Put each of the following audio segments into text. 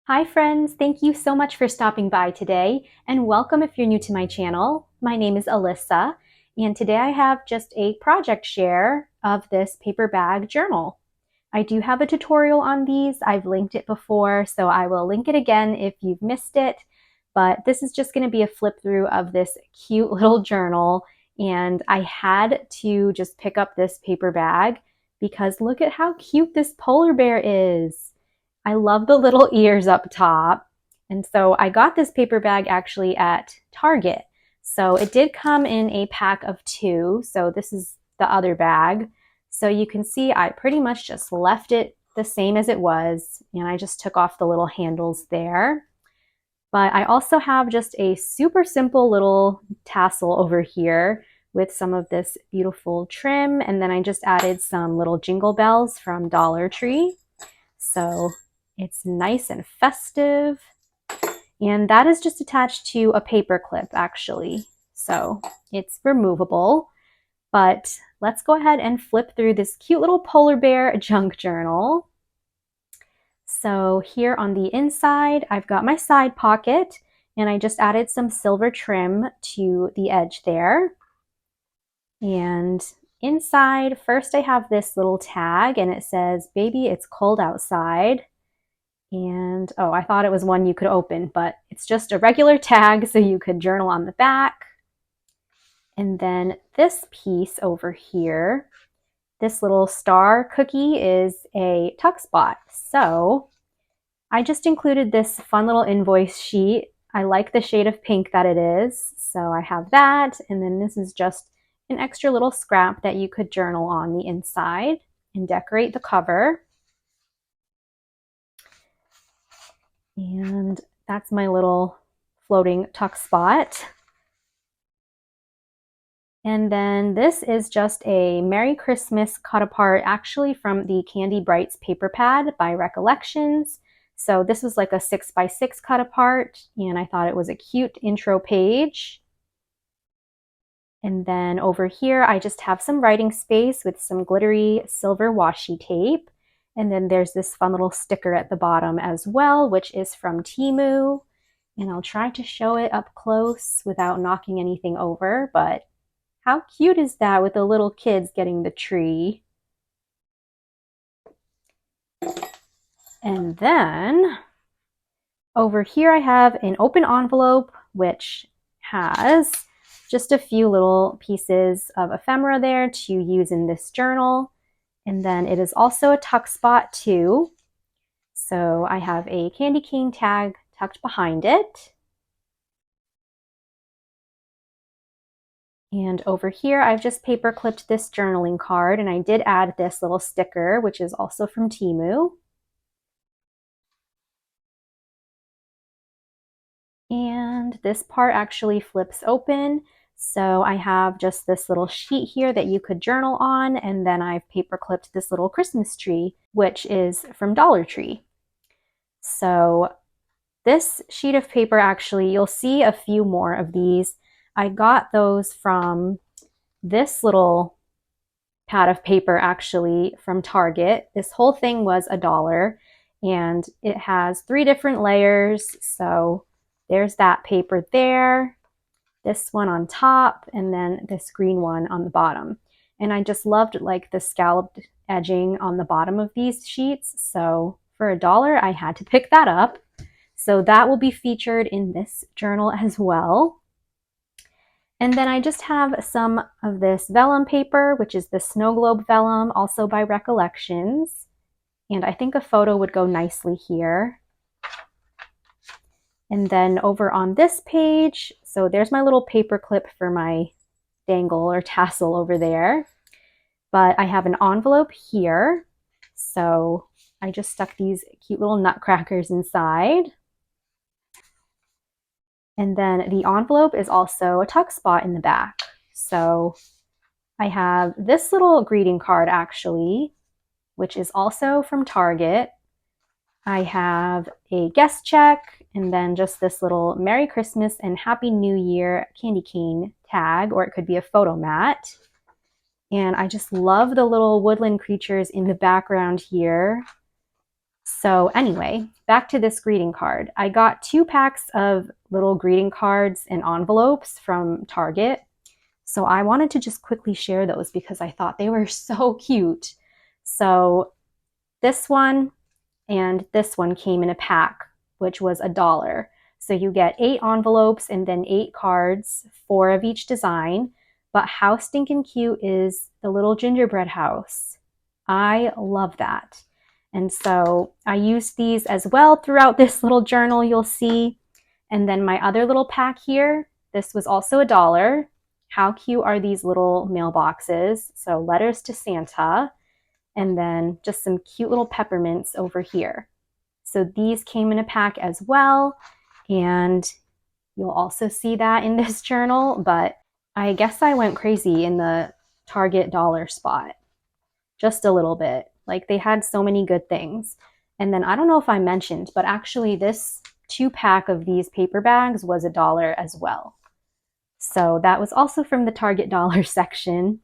Hi friends, thank you so much for stopping by today and welcome if you're new to my channel. My name is Alyssa and today I have just a project share of this paper bag journal. I do have a tutorial on these. I've linked it before, so I will link it again if you've missed it. But this is just going to be a flip through of this cute little journal, and I had to just pick up this paper bag because look at how cute this polar bear is. I love the little ears up top. And so I got this paper bag actually at Target. So it did come in a pack of 2. So this is the other bag. So you can see I pretty much just left it the same as it was, and I just took off the little handles there. But I also have just a super simple little tassel over here with some of this beautiful trim, and then I just added some little jingle bells from Dollar Tree. So it's nice and festive. And that is just attached to a paper clip actually. So it's removable. But let's go ahead and flip through this cute little polar bear junk journal. So here on the inside, I've got my side pocket and I just added some silver trim to the edge there. And inside, first I have this little tag and it says, "Baby, it's cold outside." And oh, I thought it was one you could open, but it's just a regular tag so you could journal on the back. And then this piece over here, this little star cookie is a tuck spot. So I just included this fun little invoice sheet. I like the shade of pink that it is. So I have that. And then this is just an extra little scrap that you could journal on the inside and decorate the cover. And that's my little floating tuck spot. And then this is just a Merry Christmas cut apart, actually from the Candy Brights paper pad by Recollections. So this was like a 6x6 cut apart, and I thought it was a cute intro page. And then over here, I just have some writing space with some glittery silver washi tape. And then there's this fun little sticker at the bottom as well, which is from Temu. And I'll try to show it up close without knocking anything over, but how cute is that with the little kids getting the tree? And then over here I have an open envelope which has just a few little pieces of ephemera there to use in this journal. And then it is also a tuck spot too. So I have a candy cane tag tucked behind it. And over here, I've just paper clipped this journaling card, and I did add this little sticker, which is also from Temu. And this part actually flips open. So I have just this little sheet here that you could journal on, and then I've paper clipped this little Christmas tree, which is from Dollar Tree. So this sheet of paper, actually, you'll see a few more of these. I got those from this little pad of paper actually from Target. This whole thing was $1 and it has 3 different layers. So there's that paper there, this one on top, and then this green one on the bottom. And I just loved like the scalloped edging on the bottom of these sheets. So for $1, I had to pick that up. So that will be featured in this journal as well. And then I just have some of this vellum paper, which is the snow globe vellum, also by Recollections. And I think a photo would go nicely here. And then over on this page, so there's my little paper clip for my dangle or tassel over there. But I have an envelope here. So I just stuck these cute little nutcrackers inside. And then the envelope is also a tuck spot in the back. So I have this little greeting card actually, which is also from Target. I have a guest check and then just this little Merry Christmas and Happy New Year candy cane tag, or it could be a photo mat. And I just love the little woodland creatures in the background here. So anyway, back to this greeting card. I got 2 packs of little greeting cards and envelopes from Target. So I wanted to just quickly share those because I thought they were so cute. So this one and this one came in a pack, which was $1. So you get 8 envelopes and then 8 cards, 4 of each design. But how stinking cute is the little gingerbread house? I love that. And so I used these as well throughout this little journal you'll see. And then my other little pack here, this was also $1. How cute are these little mailboxes? So letters to Santa, and then just some cute little peppermints over here. So these came in a pack as well, and you'll also see that in this journal, but I guess I went crazy in the Target dollar spot. Just a little bit. Like, they had so many good things. And then I don't know if I mentioned, but actually this 2-pack of these paper bags was $1 as well. So that was also from the Target dollar section.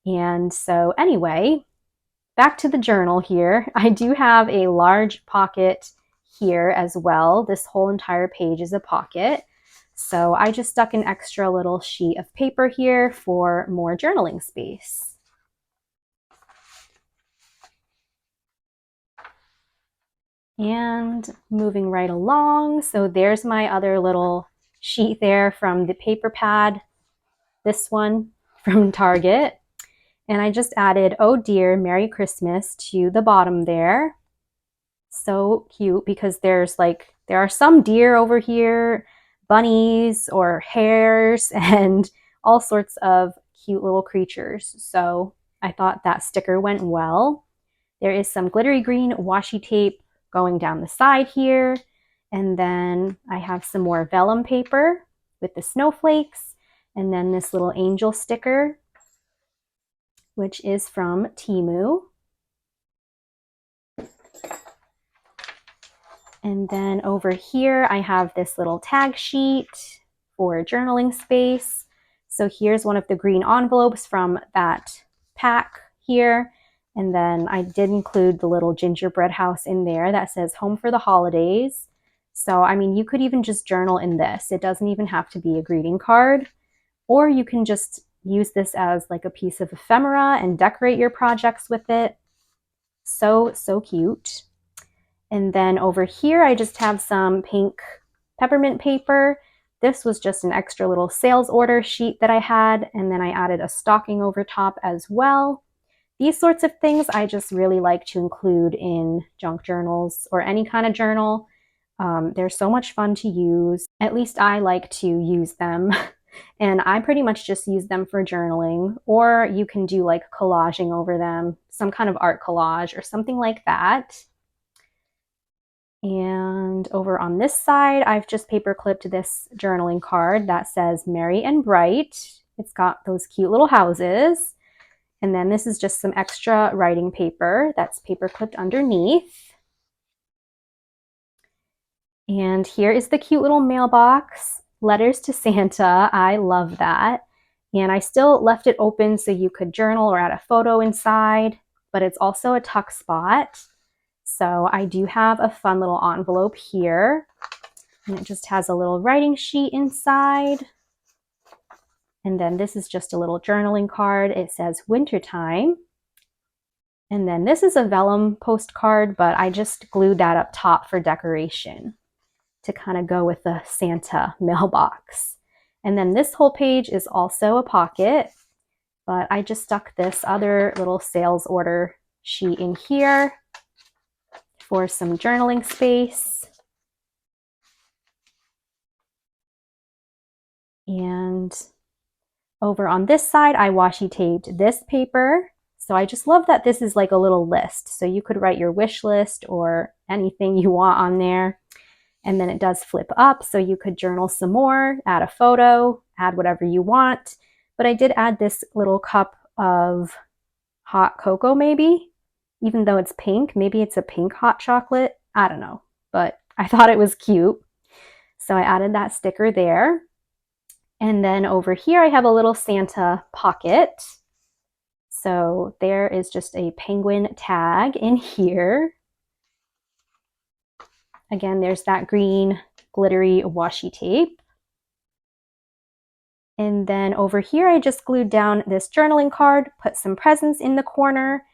And so anyway, back to the journal here. I do have a large pocket here as well. This whole entire page is a pocket. So I just stuck an extra little sheet of paper here for more journaling space. And moving right along, so there's my other little sheet there from the paper pad, this one from Target. And I just added, "Oh dear, Merry Christmas" to the bottom there. So cute because there are some deer over here, bunnies or hares, and all sorts of cute little creatures. So I thought that sticker went well. There is some glittery green washi tape going down the side here. And then I have some more vellum paper with the snowflakes, and then this little angel sticker, which is from Temu. And then over here, I have this little tag sheet for journaling space. So here's one of the green envelopes from that pack here. And then I did include the little gingerbread house in there that says "Home for the Holidays." So, I mean, you could even just journal in this. It doesn't even have to be a greeting card. Or you can just use this as like a piece of ephemera and decorate your projects with it. So, so cute. And then over here, I just have some pink peppermint paper. This was just an extra little sales order sheet that I had. And then I added a stocking over top as well. These sorts of things I just really like to include in junk journals or any kind of journal. They're so much fun to use. At least I like to use them. And I pretty much just use them for journaling. Or you can do like collaging over them, some kind of art collage or something like that. And over on this side, I've just paper clipped this journaling card that says "Merry and Bright." It's got those cute little houses. And then this is just some extra writing paper that's paper clipped underneath. And here is the cute little mailbox, letters to Santa. I love that. And I still left it open so you could journal or add a photo inside, but it's also a tuck spot. So I do have a fun little envelope here, and it just has a little writing sheet inside. And then this is just a little journaling card. It says "Wintertime." And then this is a vellum postcard, but I just glued that up top for decoration to kind of go with the Santa mailbox. And then this whole page is also a pocket, but I just stuck this other little sales order sheet in here for some journaling space. And over on this side, I washi taped this paper. So I just love that this is like a little list. So you could write your wish list or anything you want on there. And then it does flip up, so you could journal some more, add a photo, add whatever you want. But I did add this little cup of hot cocoa maybe, even though it's pink. Maybe it's a pink hot chocolate. I don't know, but I thought it was cute. So I added that sticker there. And then over here, I have a little Santa pocket. So there is just a penguin tag in here. Again, there's that green glittery washi tape. And then over here, I just glued down this journaling card, put some presents in the corner.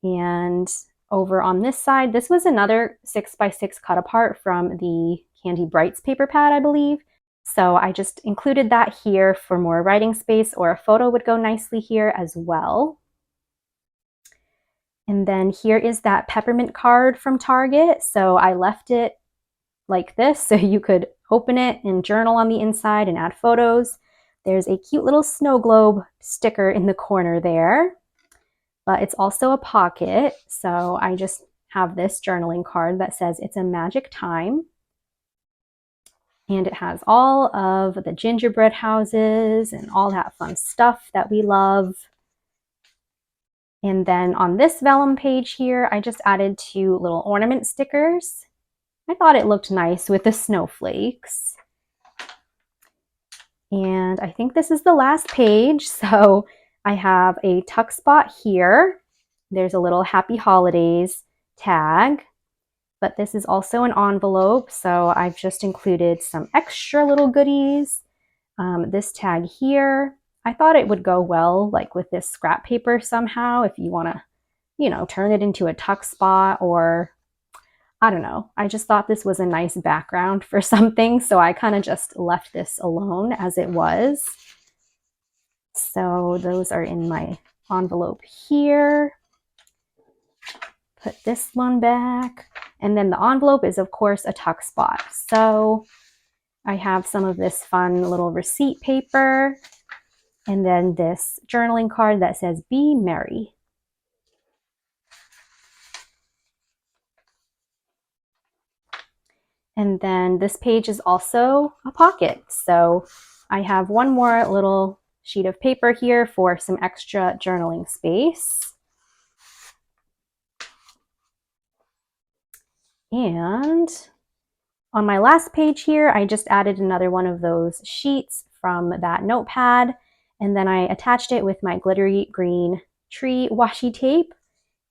And over on this side, this was another 6x6 cut apart from the Candy Brights paper pad, I believe. So I just included that here for more writing space, or a photo would go nicely here as well. And then here is that peppermint card from Target. So I left it like this so you could open it and journal on the inside and add photos. There's a cute little snow globe sticker in the corner there, but it's also a pocket. So I just have this journaling card that says it's a magic time. And it has all of the gingerbread houses and all that fun stuff that we love. And then on this vellum page here, I just added 2 little ornament stickers. I thought it looked nice with the snowflakes. And I think this is the last page. So I have a tuck spot here. There's a little Happy Holidays tag, but this is also an envelope. So I've just included some extra little goodies. This tag here, I thought it would go well like with this scrap paper somehow if you want to, you know, turn it into a tuck spot, or I don't know. I just thought this was a nice background for something, so I kind of just left this alone as it was. So those are in my envelope here. Put this one back. And then the envelope is, of course, a tuck spot. So I have some of this fun little receipt paper, and then this journaling card that says, "Be merry." And then this page is also a pocket. So I have one more little sheet of paper here for some extra journaling space. And on my last page here, I just added another one of those sheets from that notepad. And then I attached it with my glittery green tree washi tape.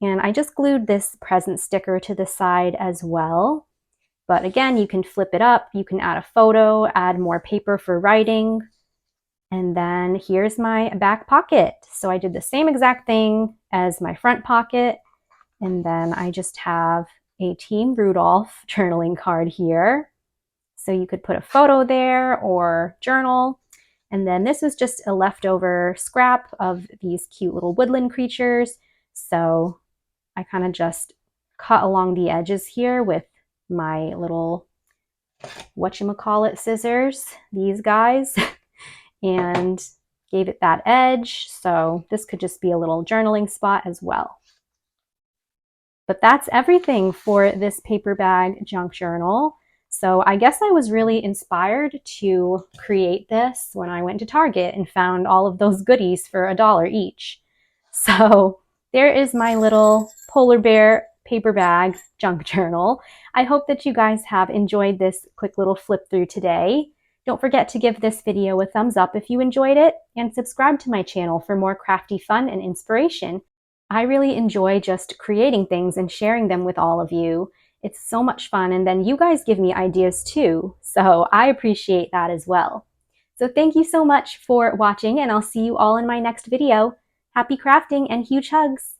And I just glued this present sticker to the side as well. But again, you can flip it up, you can add a photo, add more paper for writing. And then here's my back pocket. So I did the same exact thing as my front pocket. And then I just have a Team Rudolph journaling card here. So you could put a photo there or journal. And then this is just a leftover scrap of these cute little woodland creatures. So I kind of just cut along the edges here with my little whatchamacallit scissors, these guys, and gave it that edge. So this could just be a little journaling spot as well. But that's everything for this paper bag junk journal. So I guess I was really inspired to create this when I went to Target and found all of those goodies for $1 each. So there is my little polar bear paper bag junk journal. I hope that you guys have enjoyed this quick little flip through today. Don't forget to give this video a thumbs up if you enjoyed it, and subscribe to my channel for more crafty fun and inspiration. I really enjoy just creating things and sharing them with all of you. It's so much fun, and then you guys give me ideas too, so I appreciate that as well. So thank you so much for watching, and I'll see you all in my next video. Happy crafting and huge hugs!